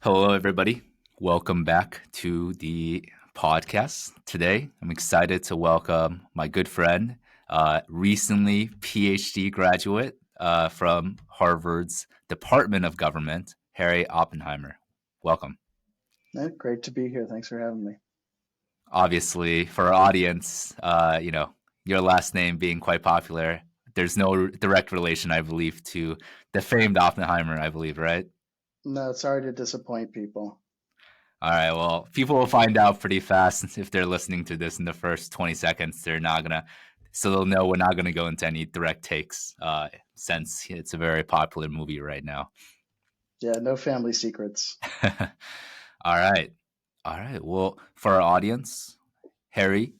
Hello, everybody. Welcome back to the podcast. Today, I'm excited to welcome my good friend, recently PhD graduate from Harvard's Department of Government, Harry Oppenheimer. Welcome. Great to be here. Thanks for having me. Obviously, for our audience, your last name being quite popular, there's no direct relation, I believe, to the famed Oppenheimer, I believe, right? No, sorry to disappoint people. All right. Well, people will find out pretty fast if they're listening to this in the first 20 seconds. So they'll know we're not gonna go into any direct takes, since it's a very popular movie right now. Yeah, no family secrets. All right. All right. Well, for our audience, Harry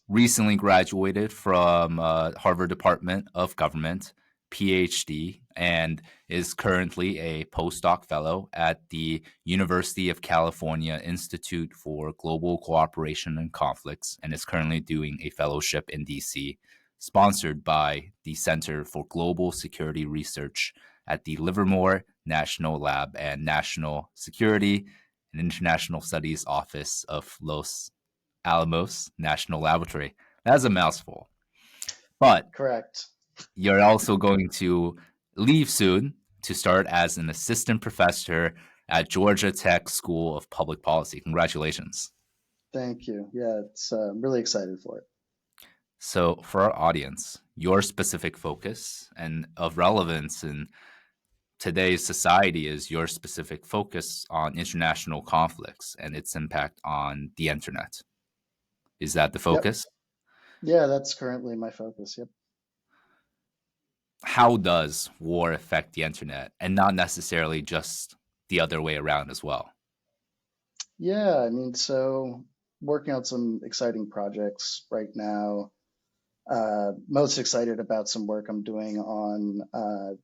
recently graduated from Harvard Department of Government, PhD, and is currently a postdoc fellow at the University of California Institute for Global Cooperation and Conflicts, and is currently doing a fellowship in DC, sponsored by the Center for Global Security Research at the Livermore National Lab and National Security and International Studies Office of Los Alamos National Laboratory. That's a mouthful. But Correct. you're also going to leave soon to start as an assistant professor at Georgia Tech School of Public Policy. Congratulations. Thank you. Yeah, I'm really excited for it. So, for our audience, your specific focus and of relevance in today's society is your specific focus on international conflicts and its impact on the internet. Is that the Yep. focus? Yeah, that's currently my focus. Yep. How does war affect the internet and not necessarily just the other way around as well? Yeah, so working on some exciting projects right now. Most excited about some work I'm doing on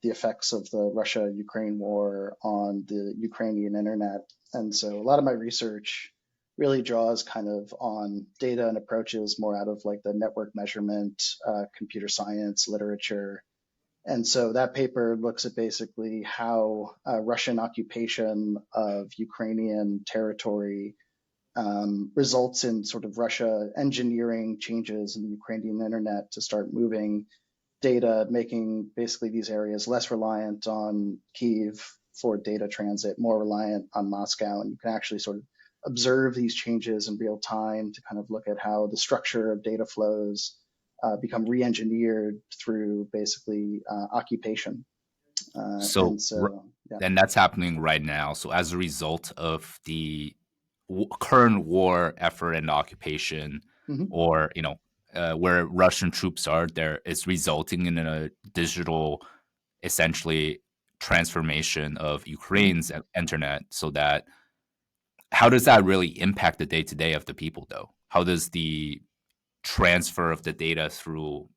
the effects of the Russia-Ukraine war on the Ukrainian internet. And so a lot of my research really draws kind of on data and approaches more out of like the network measurement, computer science, literature. And so that paper looks at basically how Russian occupation of Ukrainian territory results in sort of Russia engineering changes in the Ukrainian internet to start moving data, making basically these areas less reliant on Kyiv for data transit, more reliant on Moscow. And you can actually sort of observe these changes in real time to kind of look at how the structure of data flows become re-engineered through basically occupation. So, Yeah. and that's happening right now. So, as a result of the current war effort and occupation, Mm-hmm. or where Russian troops are, there is resulting in a digital, essentially, transformation of Mm-hmm. Ukraine's internet. So that how does that really impact the day to day of the people, though? How does the transfer of the data through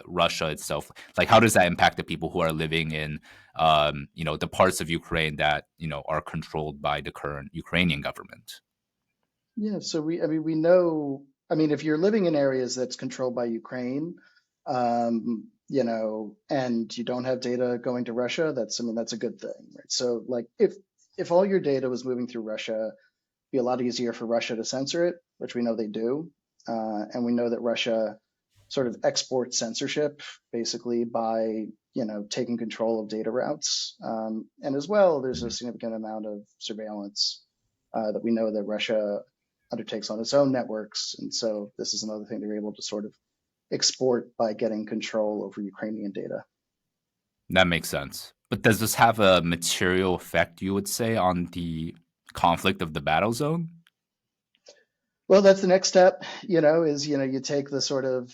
Russia itself, like how does that impact the people who are living in, the parts of Ukraine that are controlled by the current Ukrainian government? Yeah, so we know, if you're living in areas that's controlled by Ukraine, and you don't have data going to Russia, that's a good thing, right? So like if all your data was moving through Russia, it'd be a lot easier for Russia to censor it, which we know they do. And we know that Russia sort of exports censorship basically by, taking control of data routes. And as well, there's a significant amount of surveillance that we know that Russia undertakes on its own networks. And so this is another thing they're able to sort of export by getting control over Ukrainian data. That makes sense. But does this have a material effect, you would say, on the conflict of the battle zone? Well, that's the next step, you take the sort of,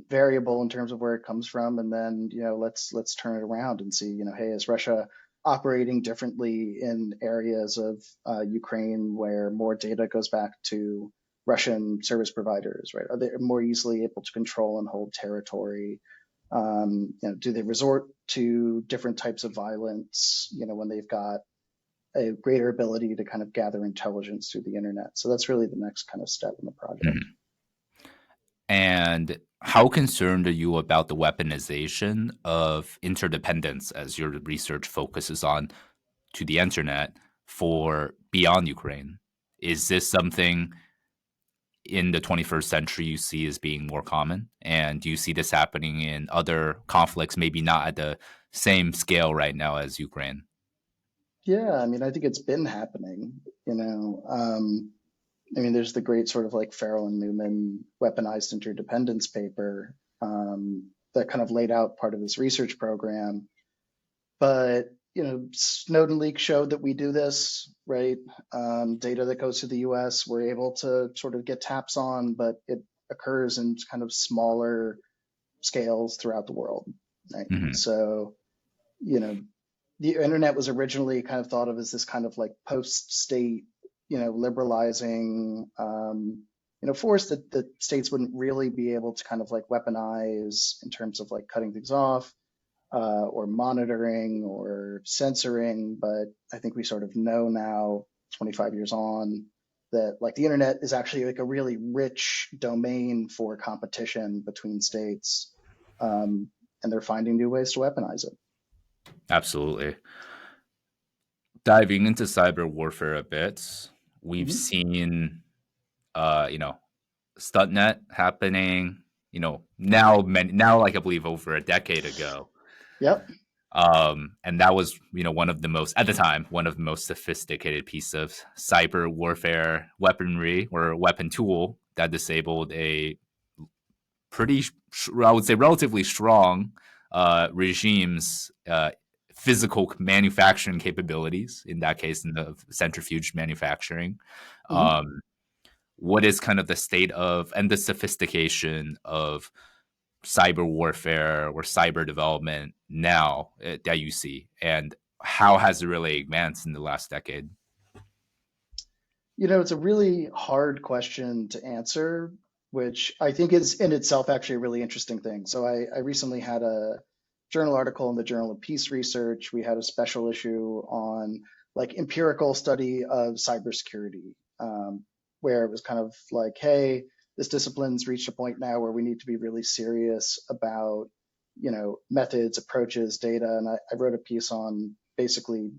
variable in terms of where it comes from, and then, let's turn it around and see, hey, is Russia operating differently in areas of Ukraine where more data goes back to Russian service providers, right? Are they more easily able to control and hold territory? Do they resort to different types of violence, when they've got a greater ability to kind of gather intelligence through the internet? So that's really the next kind of step in the project. Mhm. And how concerned are you about the weaponization of interdependence as your research focuses on to the internet for beyond Ukraine. Is this something in the 21st century you see as being more common? And do you see this happening in other conflicts, maybe not at the same scale right now as Ukraine? Yeah, I mean, I think it's been happening, I mean, there's the great sort of like Farrell and Newman weaponized interdependence paper that kind of laid out part of this research program. But, Snowden leaks showed that we do this, right? Data that goes to the US, we're able to sort of get taps on, but it occurs in kind of smaller scales throughout the world, right? Hmm. So, you know, the internet was originally kind of thought of as this kind of like post-state, liberalizing, force that the states wouldn't really be able to kind of like weaponize in terms of like cutting things off or monitoring or censoring. But I think we sort of know now, 25 years on, that like the internet is actually like a really rich domain for competition between states, and they're finding new ways to weaponize it. Absolutely. Diving into cyber warfare a bit, we've Hmm. seen, you know, Stutnet happening, now like I believe over a decade ago. Yep. And that was, one of the most, at the time, one of the most sophisticated piece of cyber warfare weaponry or weapon tool that disabled a pretty, I would say, relatively strong regime's physical manufacturing capabilities. In that case, in the centrifuge manufacturing. Hmm. Um, what is kind of the state of and the sophistication of cyber warfare or cyber development now that you see, and how has it really advanced in the last decade? It's a really hard question to answer, which I think is in itself actually a really interesting thing. So I recently had a journal article in the Journal of Peace Research. We had a special issue on like empirical study of cybersecurity, where it was kind of like, hey, this discipline's reached a point now where we need to be really serious about, methods, approaches, data. And I wrote a piece on basically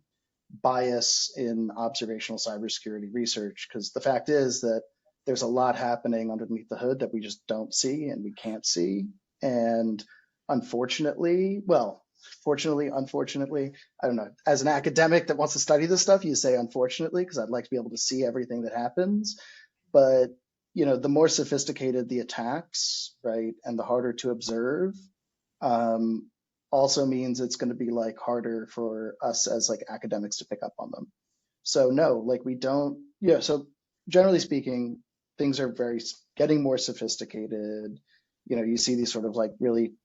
bias in observational cybersecurity research, because the fact is that there's a lot happening underneath the hood that we just don't see and we can't see. And unfortunately, well, fortunately, unfortunately, I don't know. As an academic that wants to study this stuff, you say unfortunately, because I'd like to be able to see everything that happens. But, the more sophisticated the attacks, right, and the harder to observe, um, also means it's going to be like harder for us as like academics to pick up on them. So no, like we don't. Yeah. So generally speaking, things are very getting more sophisticated. You see these sort of like really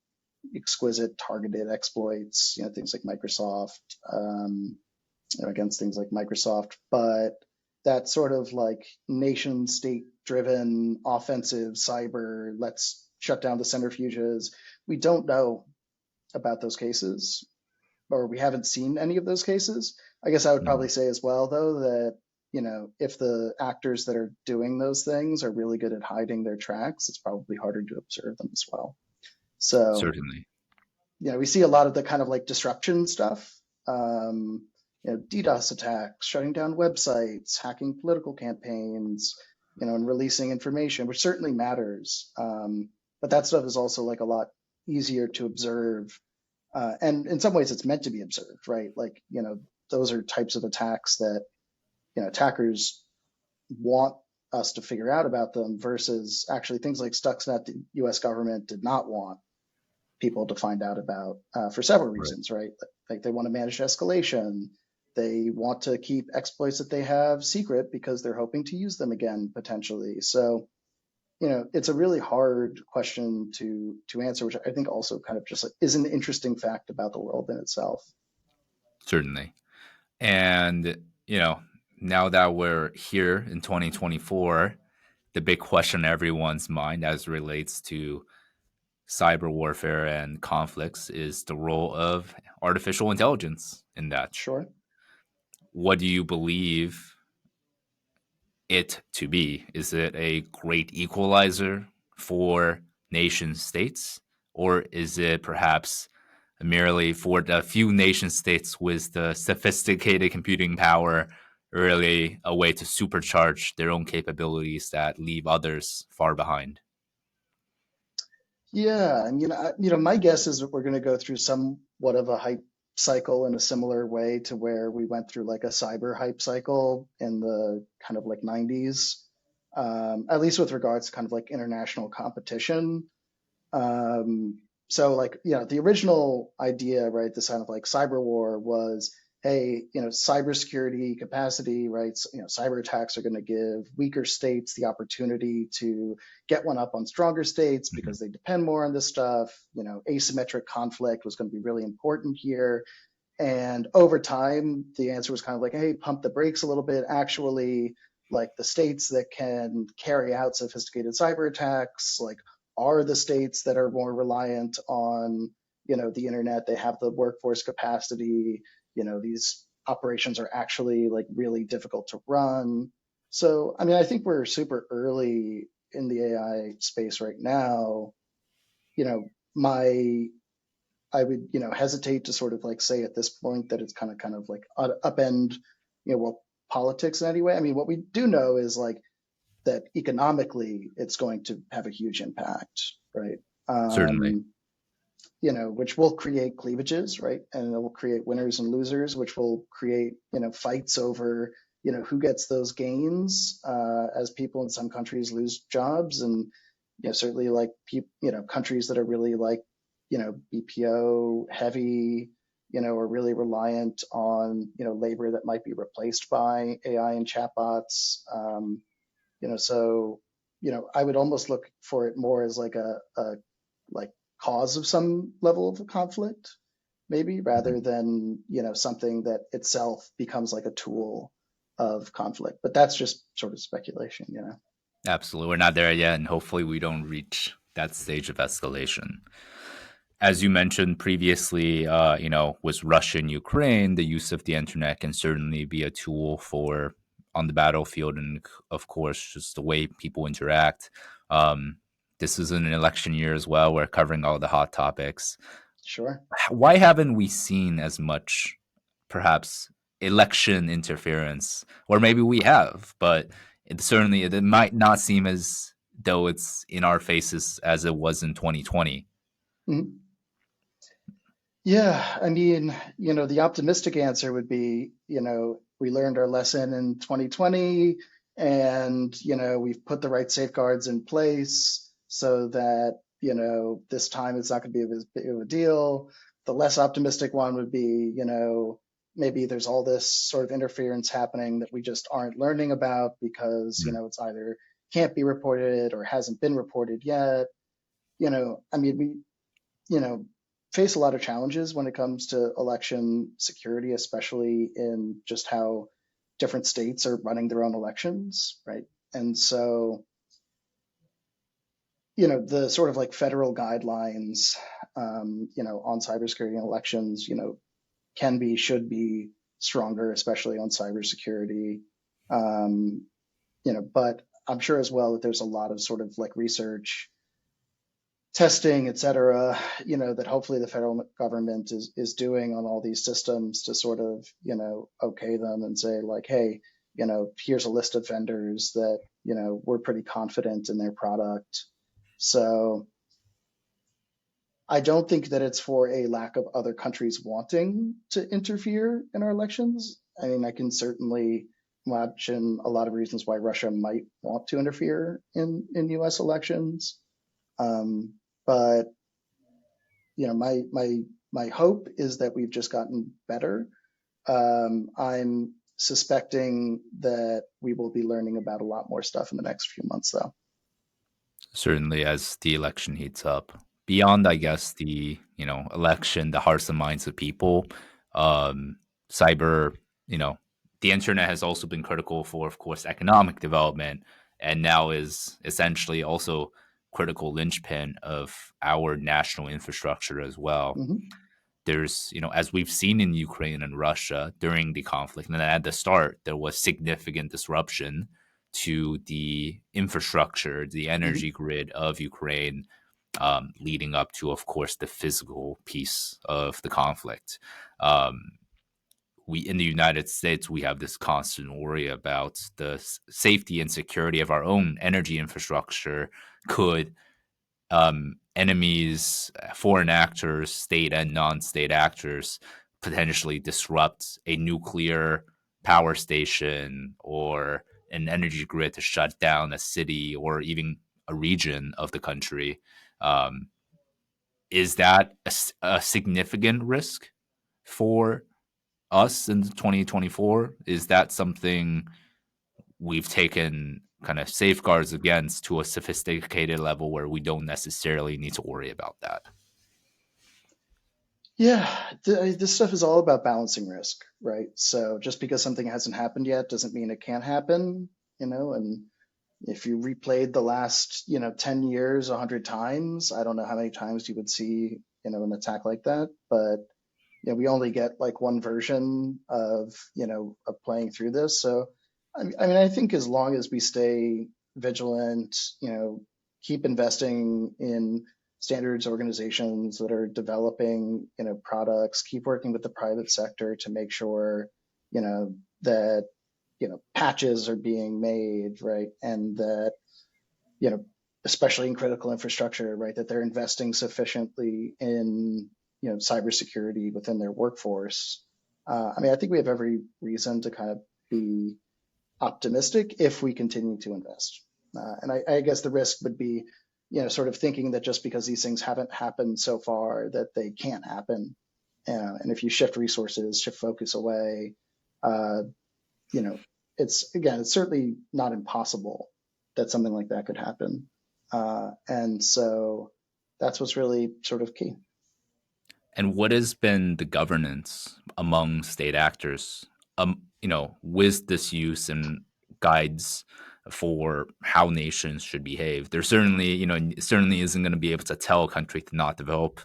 exquisite targeted exploits. Things like Microsoft, against things like Microsoft, but that sort of like nation state driven offensive cyber, let's shut down the centrifuges. We don't know about those cases, or we haven't seen any of those cases. I guess I would Mm, probably say as well, though, that if the actors that are doing those things are really good at hiding their tracks, it's probably harder to observe them as well. So, certainly. we see a lot of the kind of like disruption stuff, DDoS attacks, shutting down websites, hacking political campaigns, and releasing information, which certainly matters. But that stuff is also like a lot easier to observe, and in some ways it's meant to be observed, right? Like, those are types of attacks that, attackers want us to figure out about them, versus actually things like Stuxnet, the US government did not want people to find out about, for several Right. reasons, right? Like they want to manage escalation. They want to keep exploits that they have secret because they're hoping to use them again potentially. So, it's a really hard question to answer, which I think also kind of just like is an interesting fact about the world in itself. Certainly. And, now that we're here in 2024, the big question in everyone's mind as it relates to cyber warfare and conflicts is the role of artificial intelligence in that. Sure. What do you believe it to be? Is it a great equalizer for nation states, or is it perhaps merely for the few nation states with the sophisticated computing power, really a way to supercharge their own capabilities that leave others far behind. Yeah, and my guess is that we're going to go through somewhat of a hype cycle in a similar way to where we went through like a cyber hype cycle in the kind of like 90s, at least with regards to kind of like international competition. So like, the original idea, right, this kind of like cyber war was, hey, cybersecurity capacity, right? So, cyber attacks are going to give weaker states the opportunity to get one up on stronger states Mhm. because they depend more on this stuff. Asymmetric conflict was going to be really important here. And over time, the answer was kind of like, hey, pump the brakes a little bit. Actually, like the states that can carry out sophisticated cyber attacks, like are the states that are more reliant on, the internet. They have the workforce capacity. These operations are actually like really difficult to run. So, I mean, I think we're super early in the AI space right now. My I would, hesitate to sort of like say at this point that it's kind of like upend, well, politics in any way. I mean, what we do know is like that economically it's going to have a huge impact, right? Certainly. Um, which will create cleavages, right? And it will create winners and losers, which will create, fights over, who gets those gains as people in some countries lose jobs. And, certainly like, countries that are really like, BPO heavy, are really reliant on, labor that might be replaced by AI and chatbots. So, I would almost look for it more as like a like cause of some level of conflict, maybe, Mhm. rather than, something that itself becomes like a tool of conflict. But that's just sort of speculation. Absolutely. We're not there yet, and hopefully we don't reach that stage of escalation. As you mentioned previously, with Russia and Ukraine, the use of the internet can certainly be a tool for on the battlefield, and of course, just the way people interact. Um, this is an election year as well. We're covering all the hot topics. Sure. Why haven't we seen as much, perhaps, election interference? Or maybe we have, but it might not seem as though it's in our faces as it was in 2020. Mhm. Yeah, I mean, the optimistic answer would be, we learned our lesson in 2020 and, we've put the right safeguards in place so that, this time it's not going to be as big of a deal. The less optimistic one would be, maybe there's all this sort of interference happening that we just aren't learning about because, Mm. it's either can't be reported or hasn't been reported yet. I mean, we you know, face a lot of challenges when it comes to election security, especially in just how different states are running their own elections, right? And so, the sort of like federal guidelines, on cybersecurity and elections, can be, should be stronger, especially on cybersecurity. Um, but I'm sure as well that there's a lot of sort of like research testing, et cetera, that hopefully the federal government is doing on all these systems to sort of, okay them and say like, hey, here's a list of vendors that, we're pretty confident in their product. So I don't think that it's for a lack of other countries wanting to interfere in our elections. I mean, I can certainly imagine a lot of reasons why Russia might want to interfere in US elections. But my hope is that we've just gotten better. I'm suspecting that we will be learning about a lot more stuff in the next few months, though. Certainly, as the election heats up. Beyond, I guess, the election, the hearts and minds of people, um, cyber, you know, the internet has also been critical for, of course, economic development, and now is essentially also critical linchpin of our national infrastructure as well. Hmm. There's, as we've seen in Ukraine and Russia during the conflict, and at the start, there was significant disruption to the infrastructure, the energy Hmm. grid of Ukraine. leading up to, of course, the physical piece of the conflict. Um, we in the United States, we have this constant worry about the safety and security of our own energy infrastructure. Could enemies, foreign actors, state and non-state actors, potentially disrupt a nuclear power station or an energy grid to shut down a city or even a region of the country? Um, is that a significant risk for us in 2024? Is that something we've taken kind of safeguards against to a sophisticated level where we don't necessarily need to worry about that? Yeah, this stuff is all about balancing risk, right? So just because something hasn't happened yet doesn't mean it can't happen, and if you replayed the last, 10 years 100 times, I don't know how many times you would see, an attack like that, but we only get like one version of playing through this. So, I mean, I think as long as we stay vigilant, keep investing in standards organizations that are developing, products, keep working with the private sector to make sure, that, patches are being made, right? And that, you know, especially in critical infrastructure, right, that they're investing sufficiently in cybersecurity within their workforce. I mean, I think we have every reason to kind of be optimistic if we continue to invest. And I guess the risk would be, sort of thinking that just because these things haven't happened so far, that they can't happen. And if you shift resources, shift focus away, uh, you know, it's certainly not impossible that something like that could happen. And so that's what's really sort of key. And what has been the governance among state actors, with this use and guides for how nations should behave? There certainly, certainly isn't going to be able to tell a country to not develop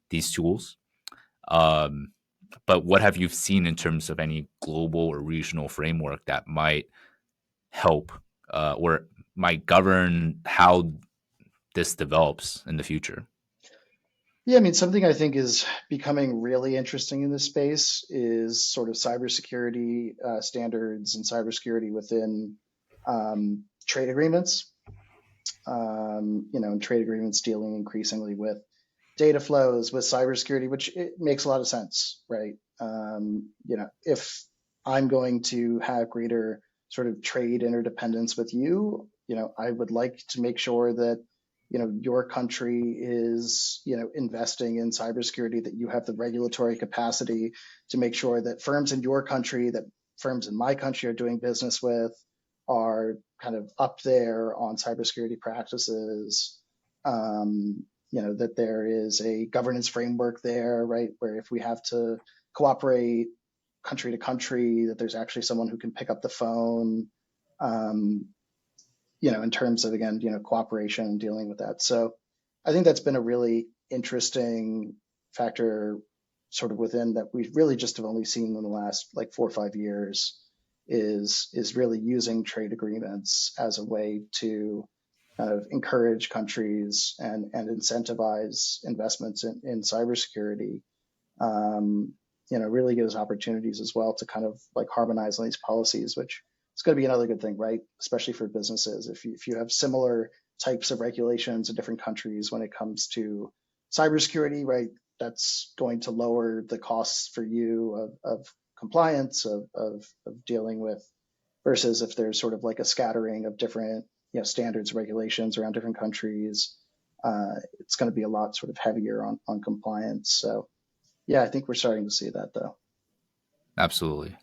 these tools. Um, but what have you seen in terms of any global or regional framework that might help or might govern how this develops in the future? Yeah, I mean, something I think is becoming really interesting in this space is sort of cybersecurity standards and cybersecurity within trade agreements. And trade agreements dealing increasingly with data flows, with cybersecurity, which it makes a lot of sense, right? If I'm going to have greater sort of trade interdependence with you, I would like to make sure that your country is investing in cybersecurity, that you have the regulatory capacity to make sure that firms in your country, that firms in my country are doing business with, are kind of up there on cybersecurity practices. That there is a governance framework there, right? Where if we have to cooperate country to country, that there's actually someone who can pick up the phone, um, in terms of, again, cooperation and dealing with that. So I think that's been a really interesting factor sort of within that we really just have only seen in the last like 4 or 5 years is really using trade agreements as a way to kind of encourage countries and incentivize investments in cybersecurity. Really gives opportunities as well to kind of like harmonize on these policies, which is going to be another good thing, right? Especially for businesses. If you have similar types of regulations in different countries when it comes to cybersecurity, right, that's going to lower the costs for you of compliance, of dealing with, versus if there's sort of like a scattering of different standards, regulations around different countries. It's going to be a lot sort of heavier on compliance. So yeah, I think we're starting to see that though. Absolutely.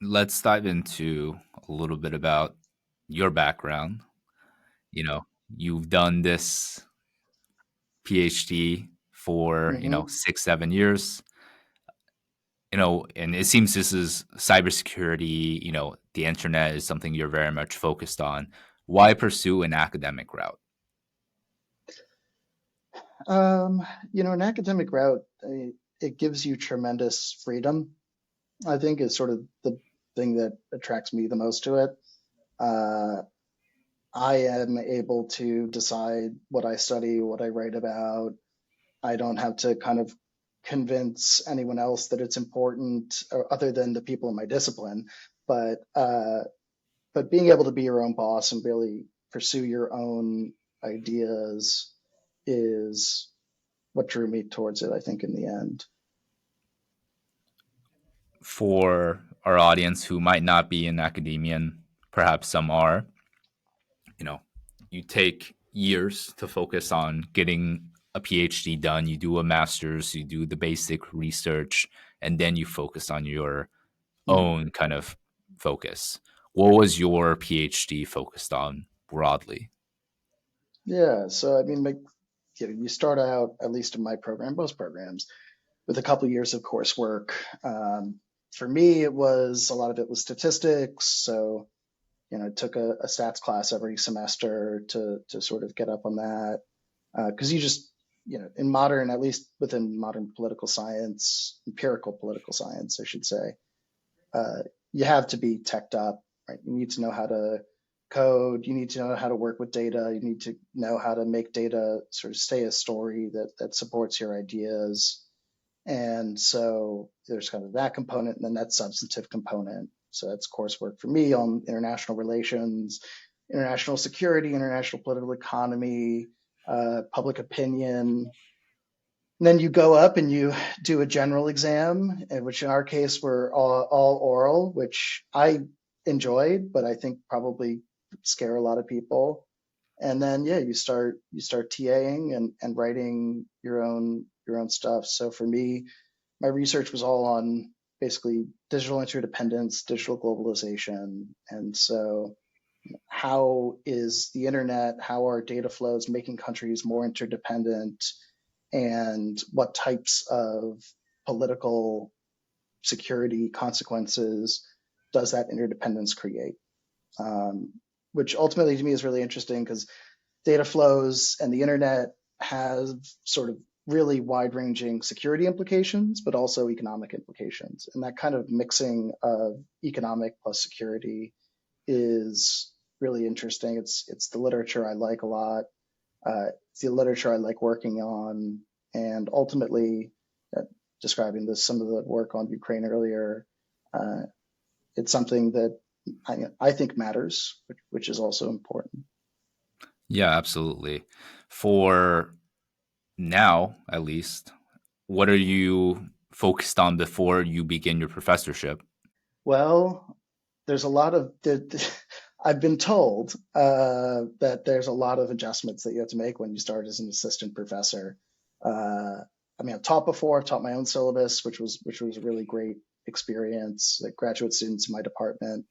Let's dive into a little bit about your background. You know, you've done this PhD for, Hmm. 6, 7 years, and it seems this is cybersecurity, the internet is something you're very much focused on. Why pursue an academic route? Um, an academic route, it gives you tremendous freedom. I think is sort of the thing that attracts me the most to it. Uh, I am able to decide what I study, what I write about. I don't have to kind of convince anyone else that it's important, or other than the people in my discipline. But being able to be your own boss and really pursue your own ideas is what drew me towards it, I think, in the end. For our audience who might not be in academia, and perhaps some are, you know, you take years to focus on getting a PhD done, you do a master's, you do the basic research, and then you focus on your Mhm. own kind of focus. What was your PhD focused on broadly? Yeah, so I mean, like, you start out, at least in my program, most programs, with a couple years of coursework. For me, it was a lot of it was statistics. So, I took a stats class every semester to sort of get up on that. Because you just, in modern, at least within modern political science, empirical political science, I should say, uh, you have to be teched up, right? You need to know how to code. You need to know how to work with data. You need to know how to make data sort of stay a story that supports your ideas. And so there's kind of that component, and then that substantive component. So that's coursework for me on international relations, international security, international political economy, public opinion. And then you go up and you do a general exam, which in our case were all oral, which I enjoyed, but I think probably scare a lot of people. And then yeah, you start TAing and writing your own stuff. So for me, my research was all on basically digital interdependence, digital globalization. And so how is the internet, how are data flows making countries more interdependent, and what types of political security consequences does that interdependence create? Um, which ultimately to me is really interesting because data flows and the internet have sort of really wide ranging security implications, but also economic implications. And that kind of mixing of economic plus security is really interesting. It's the literature I like a lot. It's the literature I like working on, and ultimately, uh, describing some of the work on Ukraine earlier, uh, it's something that I think matters, which is also important. Yeah, absolutely. For now, at least, what are you focused on before you begin your professorship? Well, there's a lot of I've been told that there's a lot of adjustments that you have to make when you start as an assistant professor. I mean, I've taught before. I've taught my own syllabus, which was a really great experience that graduate students in my department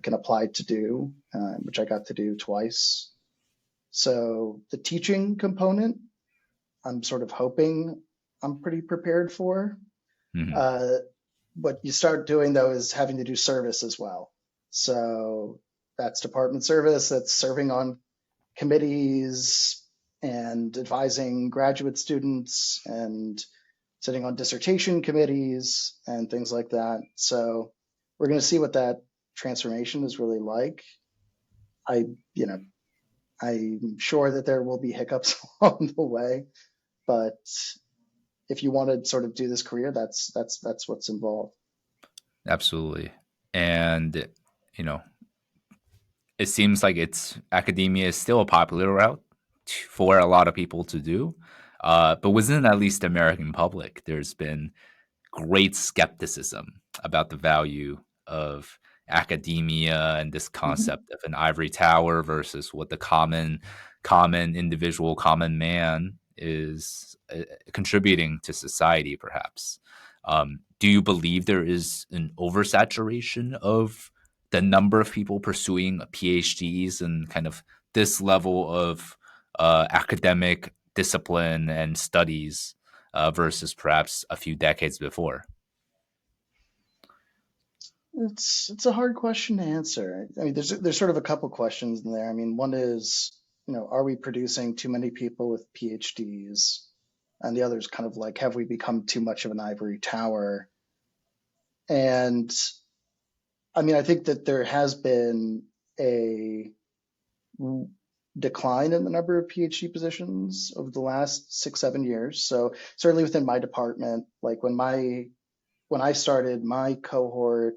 can apply to do, which I got to do twice. So the teaching component, I'm sort of hoping I'm pretty prepared for. Mhm. Uh, what you start doing though is having to do service as well. So that's department service, that's serving on committees and advising graduate students and sitting on dissertation committees and things like that. So we're going to see what that transformation is really like. I, you know, I'm sure that there will be hiccups along the way, but if you want to sort of do this career, that's what's involved. Absolutely. And, you know, it seems like it's academia is still a popular route for a lot of people to do. But within at least the American public, there's been great skepticism about the value of academia and this Mhm. concept of an ivory tower versus what the common individual, common man is contributing to society, perhaps. Do you believe there is an oversaturation of the number of people pursuing PhDs and kind of this level of academic discipline and studies versus perhaps a few decades before? It's a hard question to answer. I mean, there's sort of a couple questions in there. I mean, one is, are we producing too many people with PhDs? And the other is kind of like, have we become too much of an ivory tower? And I mean, I think that there has been a decline in the number of PhD positions over the last 6, 7 years. So certainly within my department, like when I started, my cohort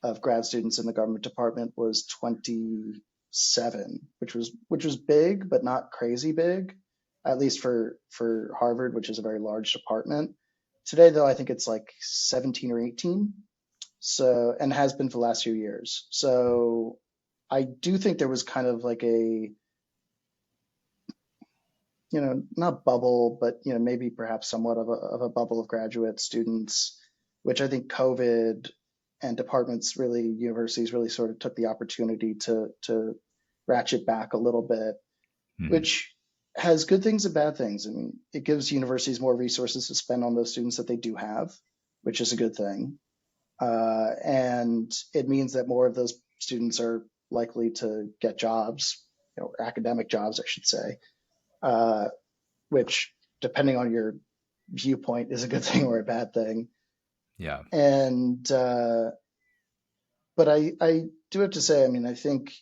of grad students in the government department was 27, which was big, but not crazy big, at least for Harvard, which is a very large department. Today, though, I think it's like 17 or 18. So, and has been for the last few years. So I do think there was kind of like a, not bubble, but maybe perhaps somewhat of a bubble of graduate students, which I think COVID and departments really, universities really sort of took the opportunity to ratchet back a little bit, Mhm. which has good things and bad things. I mean, it gives universities more resources to spend on those students that they do have, which is a good thing. And it means that more of those students are likely to get jobs, academic jobs, I should say, uh, which, depending on your viewpoint, is a good thing or a bad thing. Yeah. And but I do have to say, I mean, I think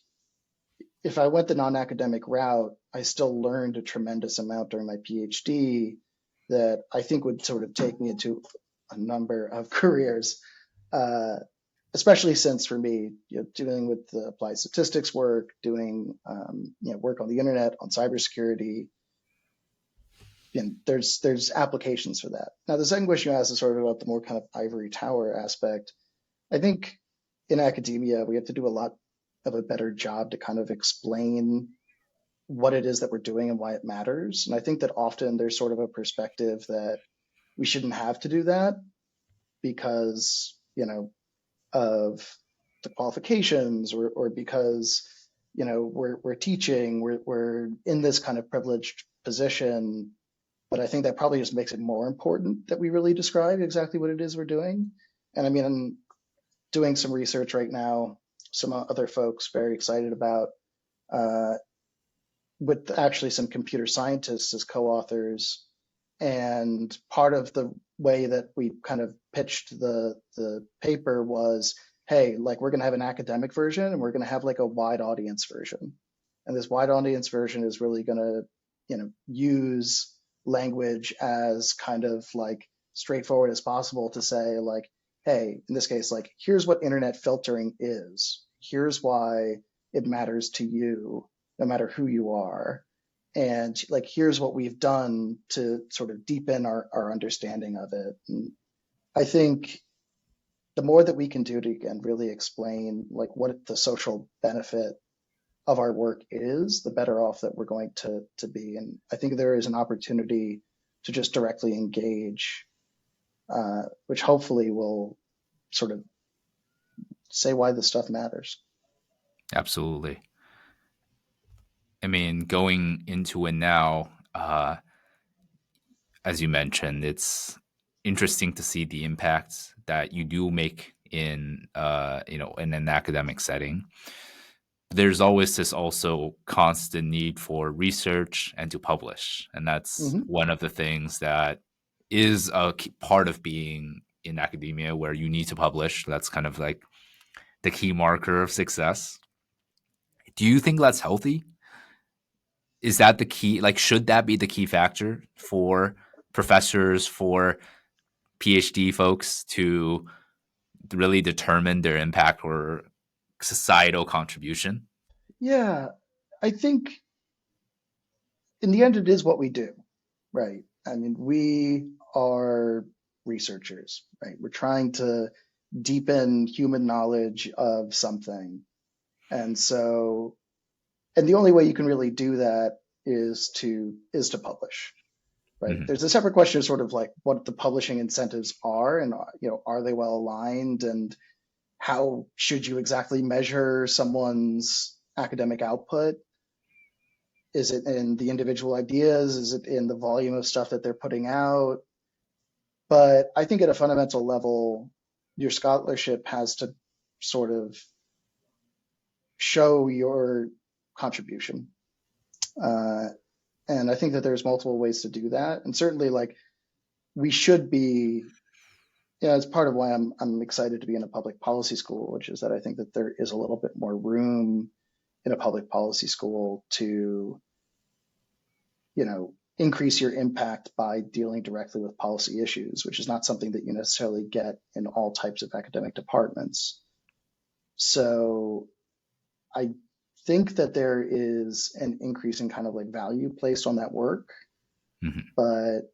if I went the non-academic route, I still learned a tremendous amount during my PhD that I think would sort of take me into a number of careers. Uh, Especially since for me, dealing with the applied statistics work, doing work on the internet, on cybersecurity, there's applications for that. Now, the second question you asked is sort of about the more kind of ivory tower aspect. I think in academia, we have to do a lot of a better job to kind of explain what it is that we're doing and why it matters. And I think that often there's sort of a perspective that we shouldn't have to do that because, of the qualifications or because, we're teaching, we're in this kind of privileged position. But I think that probably just makes it more important that we really describe exactly what it is we're doing. And I mean, I'm doing some research right now, some other folks very excited about, uh, with actually some computer scientists as co-authors. And part of the way that we kind of pitched the paper was, hey, like we're going to have an academic version and we're going to have like a wide audience version. And this wide audience version is really going to, use language as kind of like straightforward as possible to say like, hey, in this case, like here's what internet filtering is. Here's why it matters to you, no matter who you are. And like here's what we've done to sort of deepen our understanding of it. And I think the more that we can do to again really explain like what the social benefit of our work is, the better off that we're going to be. And I think there is an opportunity to just directly engage, which hopefully will sort of say why this stuff matters. Absolutely. I mean, going into it now, as you mentioned, it's interesting to see the impacts that you do make in in an academic setting. There's always this also constant need for research and to publish, and that's Mm-hmm. one of the things that is a part of being in academia, where you need to publish. That's kind of like the key marker of success. Do you think that's healthy? Is that the key? Like, should that be the key factor for professors, for PhD folks to really determine their impact or societal contribution? Yeah, I think in the end, it is what we do, right? I mean, we are researchers, right? We're trying to deepen human knowledge of something. And so, and the only way you can really do that is to publish, right? Mhm. There's a separate question of sort of like what the publishing incentives are and are they well aligned and how should you exactly measure someone's academic output? Is it in the individual ideas? Is it in the volume of stuff that they're putting out? But I think at a fundamental level, your scholarship has to sort of show your contribution. Uh, and I think that there's multiple ways to do that. And certainly, like, we should be, it's part of why I'm excited to be in a public policy school, which is that I think that there is a little bit more room in a public policy school to, increase your impact by dealing directly with policy issues, which is not something that you necessarily get in all types of academic departments. So I think that there is an increase in kind of like value placed on that work, Mhm. but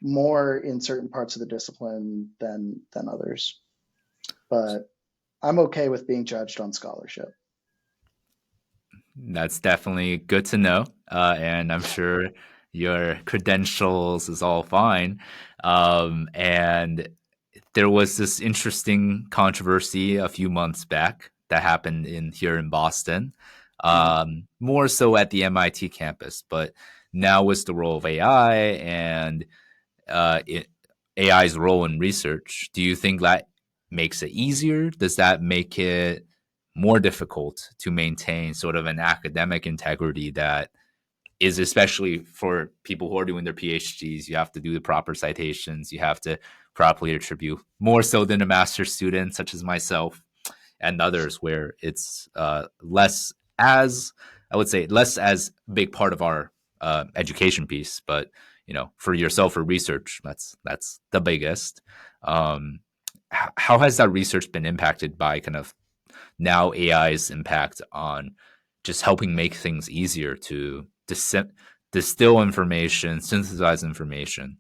more in certain parts of the discipline than others. But I'm okay with being judged on scholarship. That's definitely good to know. And I'm sure your credentials is all fine. And there was this interesting controversy a few months back that happened in here in Boston, Mhm. more so at the MIT campus. But now with the role of AI and it, AI's role in research, do you think that makes it easier? Does that make it more difficult to maintain sort of an academic integrity that is especially for people who are doing their PhDs? You have to do the proper citations, you have to properly attribute more so than a master's student such as myself and others, where it's less as I would say less as big part of our education piece, but for yourself for research, that's the biggest. Um, how has that research been impacted by kind of now AI's impact on just helping make things easier to distill information, synthesize information?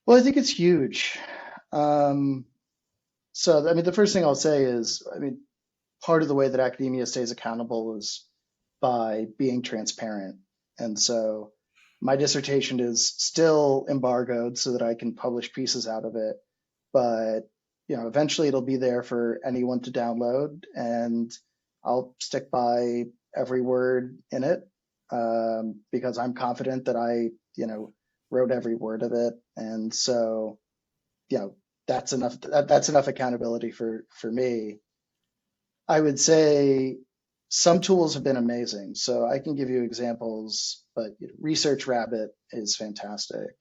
Well, I think it's huge. Um, so, I mean, the first thing I'll say is, I mean, part of the way that academia stays accountable is by being transparent. And so my dissertation is still embargoed so that I can publish pieces out of it. But, eventually it'll be there for anyone to download, and I'll stick by every word in it, because I'm confident that I, wrote every word of it. And so, you know, that's enough. That's enough accountability for me. I would say some tools have been amazing. So I can give you examples, but Research Rabbit is fantastic.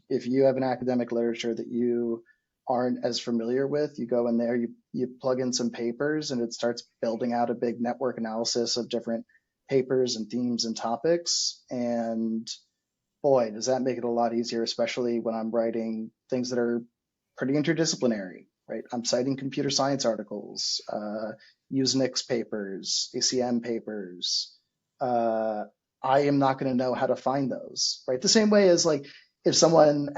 If you have an academic literature that you aren't as familiar with, you go in there, you plug in some papers, and it starts building out a big network analysis of different papers and themes and topics. And boy, does that make it a lot easier, especially when I'm writing things that are pretty interdisciplinary, right? I'm citing computer science articles, Usenix papers, ACM papers. I am not going to know how to find those, right? The same way as like if someone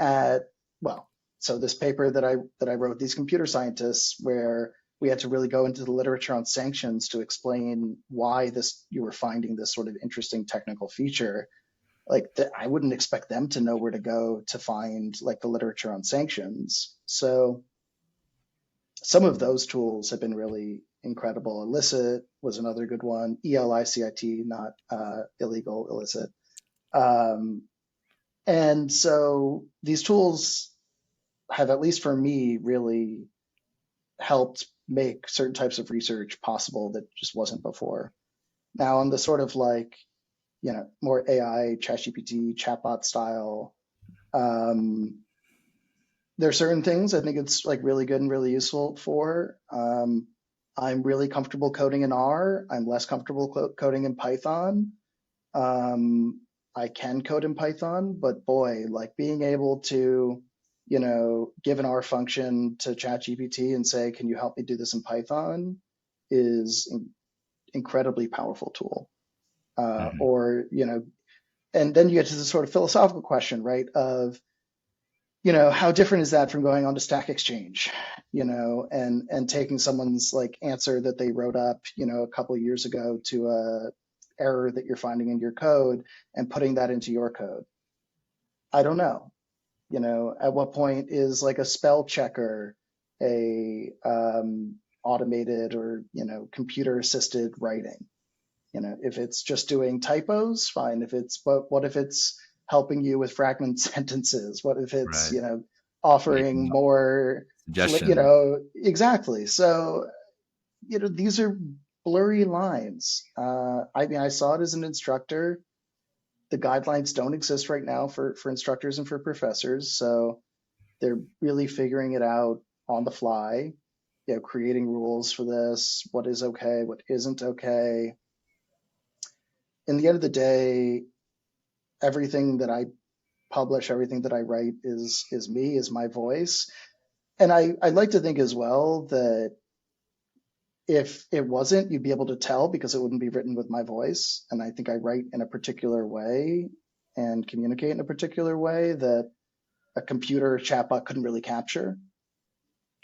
well, so this paper that I wrote, these computer scientists, where we had to really go into the literature on sanctions to explain why you were finding this sort of interesting technical feature. Like I wouldn't expect them to know where to go to find like the literature on sanctions. So some of those tools have been really incredible. Illicit was another good one. ELICIT, not illegal, illicit. Um, and so these tools have, at least for me, really helped make certain types of research possible that just wasn't before. Now, on the sort of like, more AI, ChatGPT, chatbot style, um, there are certain things I think it's like really good and really useful for. I'm really comfortable coding in R. I'm less comfortable coding in Python. Um, I can code in Python, but boy, like being able to, give an R function to ChatGPT and say, "Can you help me do this in Python?" is an incredibly powerful tool. Mhm. Or, and then you get to the sort of philosophical question, right? Of how different is that from going on to Stack Exchange, and taking someone's like answer that they wrote up, a couple of years ago to a error that you're finding in your code and putting that into your code. I don't know. At what point is like a spell checker a automated or computer assisted writing? If it's just doing typos, fine. If it's what if it's helping you with fragment sentences? What if it's Right. offering Making more suggestions. exactly. So these are blurry lines. I mean, I saw it as an instructor. The guidelines don't exist right now for instructors and for professors, so they're really figuring it out on the fly. creating rules for this, what is okay, what isn't okay. In the end of the day, everything that I publish, everything that I write is me, is my voice. And I like to think as well that if it wasn't, you'd be able to tell because it wouldn't be written with my voice. And I think I write in a particular way and communicate in a particular way that a computer chatbot couldn't really capture.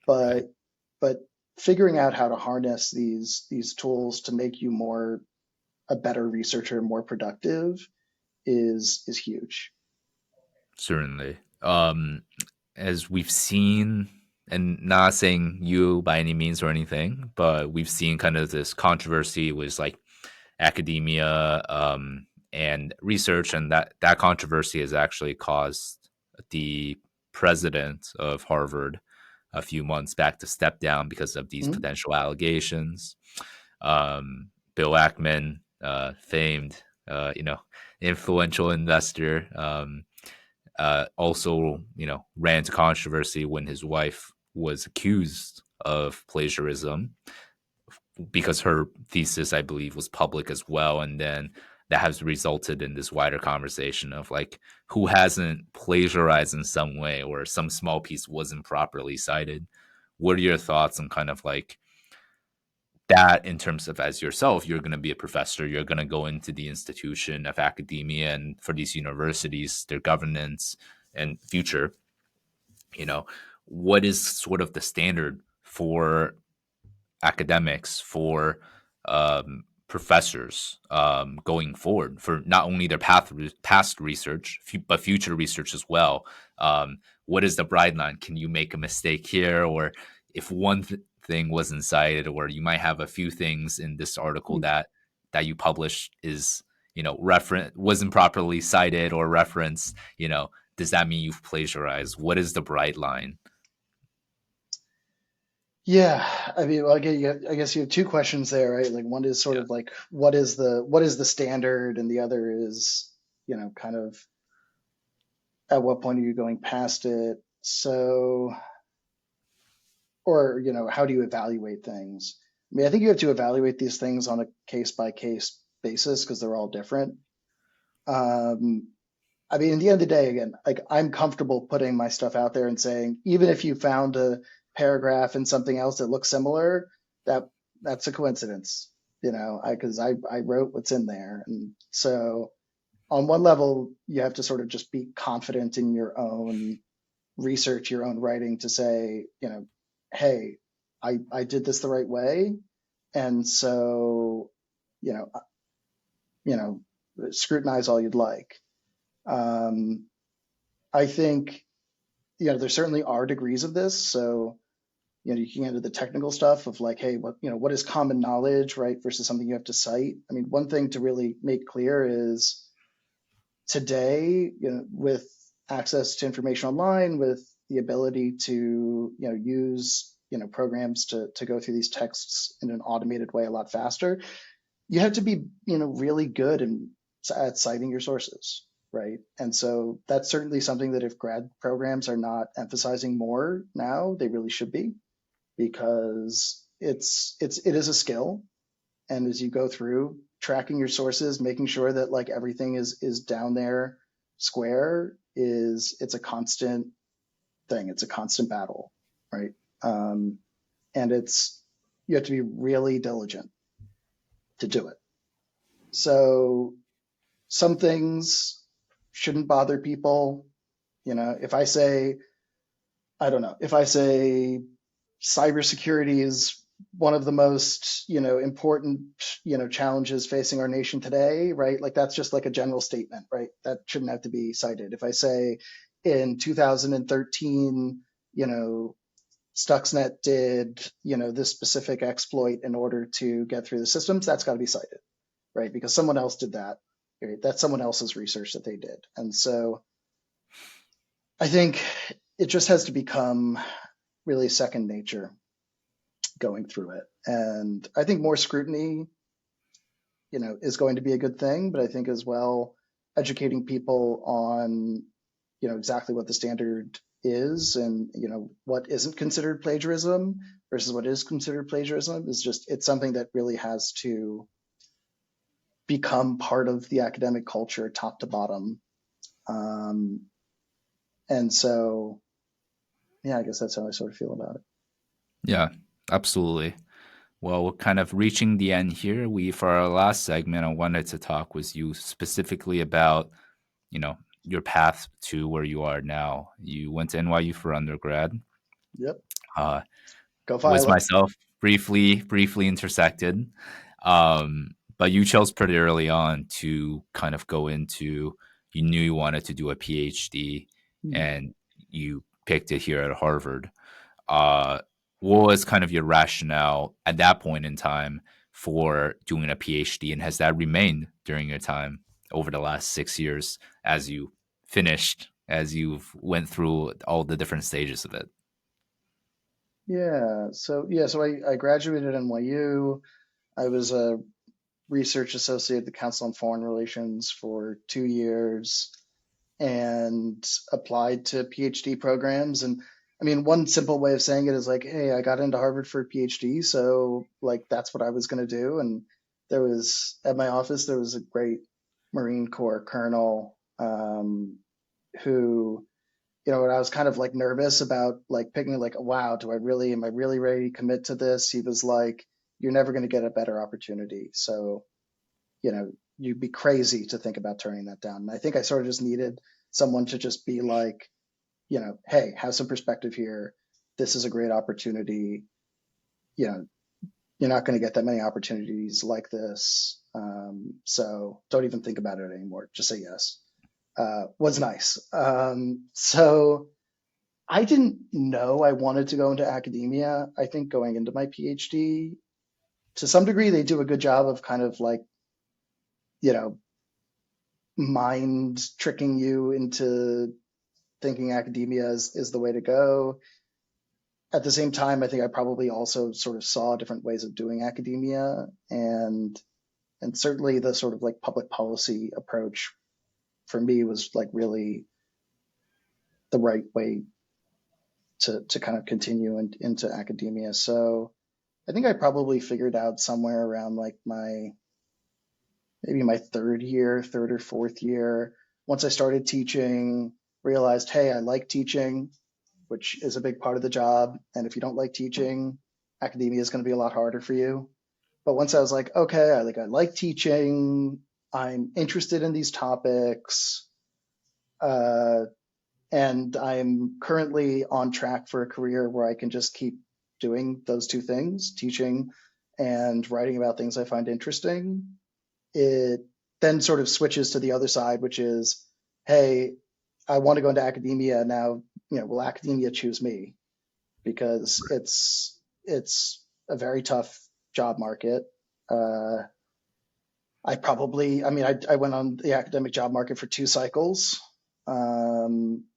Right. But but figuring out how to harness these tools to make you more a better researcher, more productive is huge. Certainly. As we've seen, and not saying you by any means or anything, but we've seen kind of this controversy with like academia and research, and that controversy has actually caused the president of Harvard a few months back to step down because of these Mhm. potential allegations. Bill Ackman, famed, influential investor, also, ran into controversy when his wife was accused of plagiarism because her thesis, I believe, was public as well. And then that has resulted in this wider conversation of like who hasn't plagiarized in some way or some small piece wasn't properly cited. What are your thoughts on kind of like that in terms of as yourself, you're going to be a professor, you're going to go into the institution of academia and for these universities, their governance and future, you know, what is sort of the standard for academics, for professors going forward for not only their past research, but future research as well. What is the bright line? Can you make a mistake here? Or if one thing wasn't cited, or you might have a few things in this article that you published is, reference wasn't properly cited or referenced, does that mean you've plagiarized? What is the bright line? Yeah, I mean, well, I guess you have two questions there, right? Like one is sort Yeah. of like what is the standard, and the other is, kind of at what point are you going past it? So, or, how do you evaluate things? I mean, I think you have to evaluate these things on a case by case basis because they're all different. Um, I mean, in the end of the day, again, like I'm comfortable putting my stuff out there and saying, even if you found a paragraph in something else that looks similar, that that's a coincidence, because I wrote what's in there. And so on one level, you have to sort of just be confident in your own research, your own writing to say, hey, I did this the right way. And so, you know, you know, scrutinize all you'd like. Um, I think, there certainly are degrees of this. So, you can get into the technical stuff of like, hey, what is common knowledge, right, versus something you have to cite. I mean, one thing to really make clear is today, with access to information online, with the ability to, use, programs to go through these texts in an automated way a lot faster, you have to be, really good at citing your sources, right? And so that's certainly something that if grad programs are not emphasizing more now, they really should be, because it is a skill. And as you go through tracking your sources, making sure that like everything is down there square, it's a constant thing. It's a constant battle, right? Um, and you have to be really diligent to do it. So some things shouldn't bother people. If I say, I don't know, if I say cybersecurity is one of the most, important, challenges facing our nation today, right? Like that's just like a general statement, right? That shouldn't have to be cited. If I say in 2013, Stuxnet did, this specific exploit in order to get through the systems, that's got to be cited, right? Because someone else did that. Right? That's someone else's research that they did. And so I think it just has to become really second nature going through it. And I think more scrutiny, is going to be a good thing, but I think as well educating people on, exactly what the standard is, and what isn't considered plagiarism versus what is considered plagiarism, is just, it's something that really has to become part of the academic culture top to bottom. um, and so yeah, I guess that's how I sort of feel about it. Yeah, absolutely. Well, we're kind of reaching the end here. For our last segment, I wanted to talk with you specifically about, you know, your path to where you are now. You went to NYU for undergrad. Yep. Uh, Go was Violet. myself briefly intersected. But you chose pretty early on to kind of go into, you knew you wanted to do a PhD, Hmm. and you picked it here at Harvard. Uh, what was kind of your rationale at that point in time for doing a PhD, and has that remained during your time over the last 6 years as you as you've went through all the different stages of it? I graduated NYU. I was a research associate at the Council on Foreign Relations for 2 years and applied to PhD programs. And I mean, one simple way of saying it is like, hey, I got into Harvard for a PhD, so like that's what I was going to do. And there was, at my office, there was a great Marine Corps colonel, who, when I was kind of like nervous about like picking, like, wow, am I really ready to commit to this? He was like, you're never going to get a better opportunity. So, you'd be crazy to think about turning that down. And I think I sort of just needed someone to just be like, hey, have some perspective here. This is a great opportunity. You know, you're not going to get that many opportunities like this. So don't even think about it anymore. Just say yes. Was nice. So I didn't know I wanted to go into academia. I think going into my PhD, to some degree, they do a good job of kind of like, you know, mind tricking you into thinking academia is the way to go. At the same time, I think I probably also sort of saw different ways of doing academia, and certainly the sort of like public policy approach for me was like really the right way to kind of continue into academia. So I think I probably figured out somewhere around like maybe my third or fourth year, once I started teaching, realized, hey, I like teaching, which is a big part of the job. And if you don't like teaching, academia is going to be a lot harder for you. But once I was like, okay, I like teaching, I'm interested in these topics, uh, and I'm currently on track for a career where I can just keep doing those two things, teaching and writing about things I find interesting. It then sort of switches to the other side, which is, hey, I want to go into academia now. Will academia choose me? Because it's a very tough job market. Uh, I went on the academic job market for 2 cycles.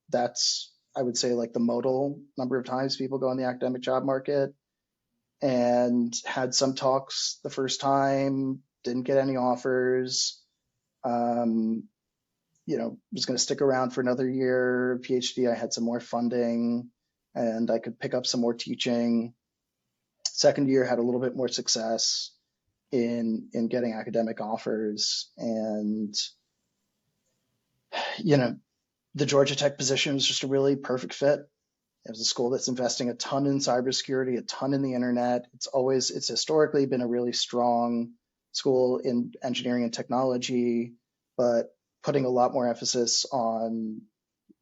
That's, I would say, like the modal number of times people go on the academic job market, and had some talks the first time, didn't get any offers. Um, was going to stick around for another year. PhD, I had some more funding and I could pick up some more teaching. Second year had a little bit more success in getting academic offers, and you know the Georgia Tech position was just a really perfect fit. It was a school that's investing a ton in cybersecurity, a ton in the internet. It's historically been a really strong school in engineering and technology, but putting a lot more emphasis on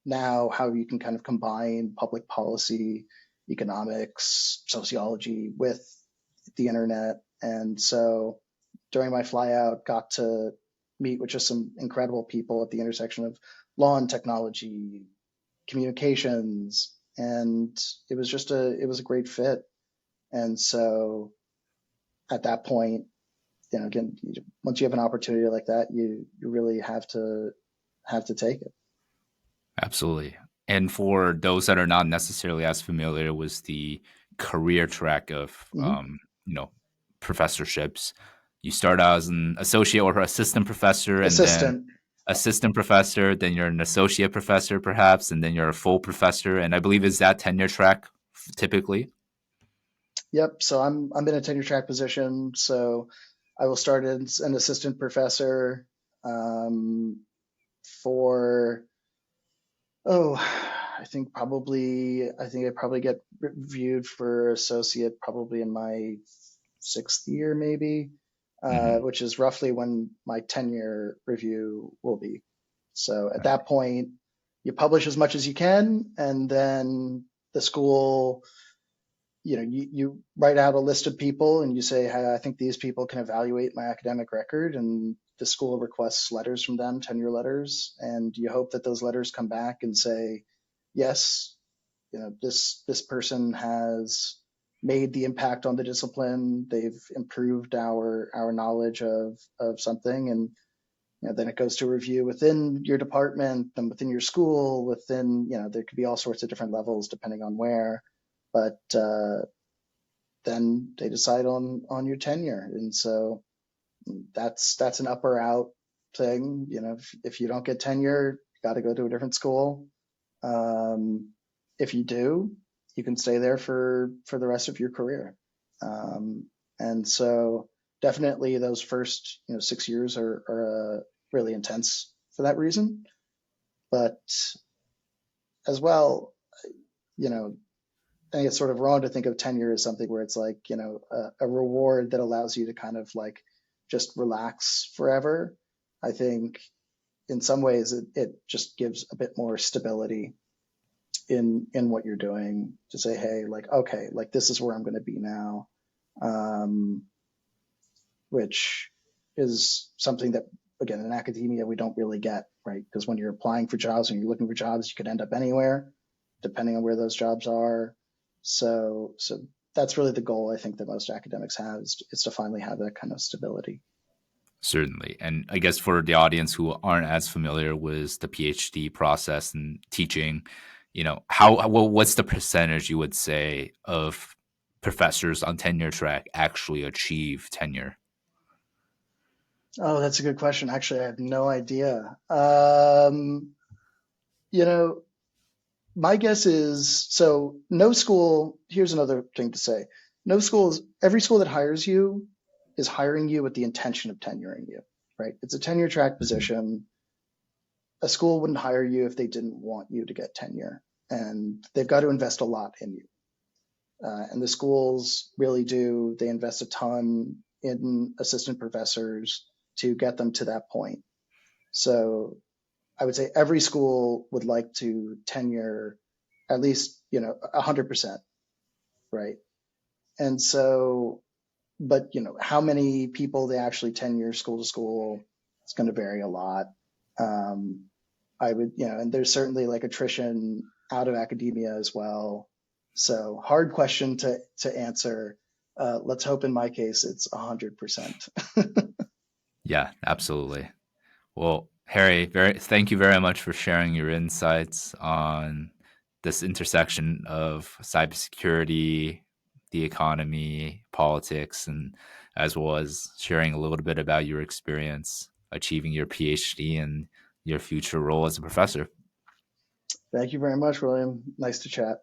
now how you can kind of combine public policy, economics, sociology with the internet. And so during my flyout, got to meet with just some incredible people at the intersection of law and technology, communications, and it was a great fit. And so at that point, again, once you have an opportunity like that, you really have to take it. Absolutely. And for those that are not necessarily as familiar with the career track of, Mm-hmm. you know, professorships, you start out as an associate or assistant professor, and then Assistant. assistant professor, then you're an associate professor, perhaps, and then you're a full professor. And I believe is that tenure track typically. Yep. So I'm in a tenure track position. So I will start as an assistant professor um, for oh, I think I probably get reviewed for associate probably in my sixth year maybe, Hmm. which is roughly when my tenure review will be. So at Right. that point, you publish as much as you can, and then the school, you write out a list of people and you say, hey, I think these people can evaluate my academic record, and the school requests letters from them, tenure letters, and you hope that those letters come back and say, yes, this person has made the impact on the discipline. They've improved our knowledge of something, and then it goes to review within your department, then within your school, within there could be all sorts of different levels depending on where, but then they decide on your tenure, and so that's an up or out thing. If you don't get tenure, you got to go to a different school. Um, if you do, you can stay there for the rest of your career. And so definitely those first 6 years are really intense for that reason. But as well, you know, I think it's sort of wrong to think of tenure as something where it's like a reward that allows you to kind of like just relax forever. I think in some ways it just gives a bit more stability in what you're doing to say, hey, like, okay, like this is where I'm going to be now, um, which is something that, again, in academia, we don't really get, right? Because when you're applying for jobs and you're looking for jobs, you could end up anywhere, depending on where those jobs are. So that's really the goal I think that most academics have is to finally have that kind of stability. Certainly. And I guess for the audience who aren't as familiar with the PhD process and teaching, what's the percentage you would say of professors on tenure track actually achieve tenure? Oh, that's a good question. Actually, I have no idea. You know, my guess is so no school, here's another thing to say. No schools, every school that hires you is hiring you with the intention of tenuring you, right? It's a tenure track position. A school wouldn't hire you if they didn't want you to get tenure, and they've got to invest a lot in you. And the schools really do, they invest a ton in assistant professors to get them to that point. So I would say every school would like to tenure at least 100%, right? And so, but how many people they actually tenure school to school, it's going to vary a lot. Um, I would, and there's certainly like attrition out of academia as well. So hard question to answer. Let's hope in my case it's 100%. Yeah, absolutely. Well, Harry, thank you very much for sharing your insights on this intersection of cybersecurity, the economy, politics, and as well as sharing a little bit about your experience achieving your PhD and your future role as a professor. Thank you very much, William. Nice to chat.